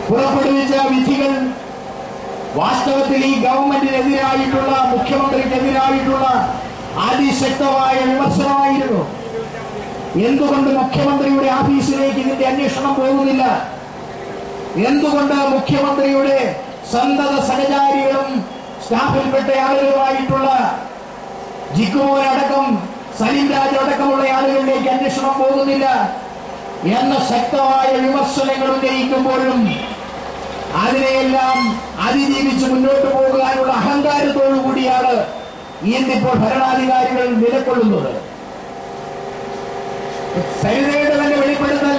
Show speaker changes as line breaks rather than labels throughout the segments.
പുറപ്പെടുവിച്ച വിധികൾ വാസ്തവത്തിൽ ഈ ഗവൺമെന്റിനെതിരായിട്ടുള്ള, മുഖ്യമന്ത്രിക്കെതിരായിട്ടുള്ള അതിശക്തമായ വിമർശനമായിരുന്നു. എന്തുകൊണ്ട് മുഖ്യമന്ത്രിയുടെ ഓഫീസിലേക്ക് ഇതിന്റെ അന്വേഷണം പോകുന്നില്ല? എന്തുകൊണ്ട് മുഖ്യമന്ത്രിയുടെ സന്തത സഹചാരികളും സ്റ്റാഫിൽപ്പെട്ട ആളുകളുമായിട്ടുള്ള ജിക്കുമോൻ അടക്കം, സലീം രാജ് അടക്കമുള്ള ആളുകളിലേക്ക് അന്വേഷണം പോകുന്നില്ല എന്ന ശക്തമായ വിമർശനങ്ങൾ ഉന്നയിക്കുമ്പോഴും അതിനെയെല്ലാം അതിജീവിച്ച് മുന്നോട്ട് പോകാനുള്ള അഹങ്കാരത്തോടുകൂടിയാണ് ഇന്നിപ്പോൾ ഭരണാധികാരികൾ നിലകൊള്ളുന്നത്. സരിതയുടെ തന്നെ വെളിപ്പെടുത്തൽ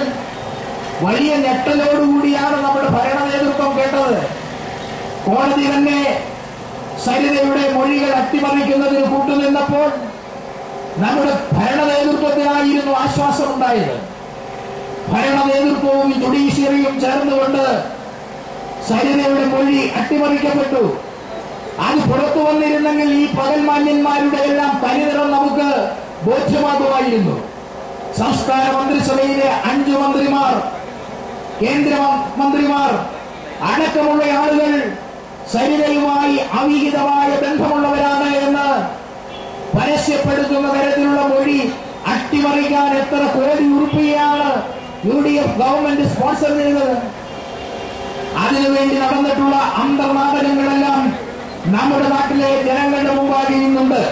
വലിയ ഞെട്ടലോടുകൂടിയാണ് നമ്മുടെ ഭരണ നേതൃത്വം കേട്ടത്. കോടതി തന്നെ സരിതയുടെ മൊഴികൾ അട്ടിമറിക്കുന്നതിന് കൂട്ടുനിന്നപ്പോൾ നമ്മുടെ ഭരണ നേതൃത്വത്തിനായിരുന്നു ആശ്വാസമുണ്ടായത്. ഭരണ നേതൃത്വവും ജുഡീഷ്യറിയും ചേർന്നുകൊണ്ട് സരിതയുടെ മൊഴി അട്ടിമറിക്കപ്പെട്ടു. അത് പുറത്തു വന്നിരുന്നെങ്കിൽ ഈ പകൽമാന്യന്മാരുടെ എല്ലാം തനിനിറം നമുക്ക് ബോധ്യമാകുമായിരുന്നു. സംസ്ഥാന മന്ത്രിസഭയിലെ 5 മന്ത്രിമാർ, കേന്ദ്ര മന്ത്രിമാർ അടക്കമുള്ള ആളുകൾ സരിതയുമായി അവിഹിതമായ ബന്ധമുള്ളവരാണ് എന്ന് പരസ്യപ്പെടുത്തുന്ന തരത്തിലുള്ള മൊഴി അട്ടിമറിക്കാൻ എത്ര കോടി ഉറുപ്പികയാണ് UDF ഗവൺമെന്റ് സ്പോൺസർ ചെയ്തത്? അതിനുവേണ്ടി നടന്നിട്ടുള്ള അന്തർനാടകങ്ങളെല്ലാം നമ്മുടെ നാട്ടിലെ ജനങ്ങളുടെ മുമ്പാകെ ഇന്നുണ്ട്.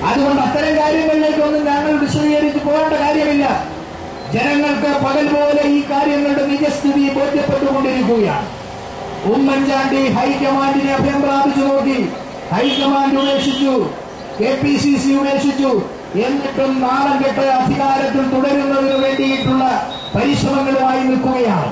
അതുകൊണ്ട് അത്തരം കാര്യങ്ങളിലേക്കൊന്നും ഞങ്ങൾ വിശദീകരിച്ച് പോകേണ്ട കാര്യമില്ല. ജനങ്ങൾക്ക് പകൽ പോലെ ഈ കാര്യങ്ങളുടെ നിജസ്ഥിതി ബോധ്യപ്പെട്ടുകൊണ്ടിരിക്കുകയാണ്. ഉമ്മൻചാണ്ടി ഹൈക്കമാൻഡിനെ അഭയം പ്രാപിച്ചു നോക്കി, ഹൈക്കമാൻഡ് ഉപേക്ഷിച്ചു, KPCC ഉപേക്ഷിച്ചു. എന്നിട്ടും നാളം കെട്ട് അധികാരത്തിൽ തുടരുന്നതിന് വേണ്ടിയിട്ടുള്ള പരിശ്രമങ്ങളുമായി നിൽക്കുകയാണ്.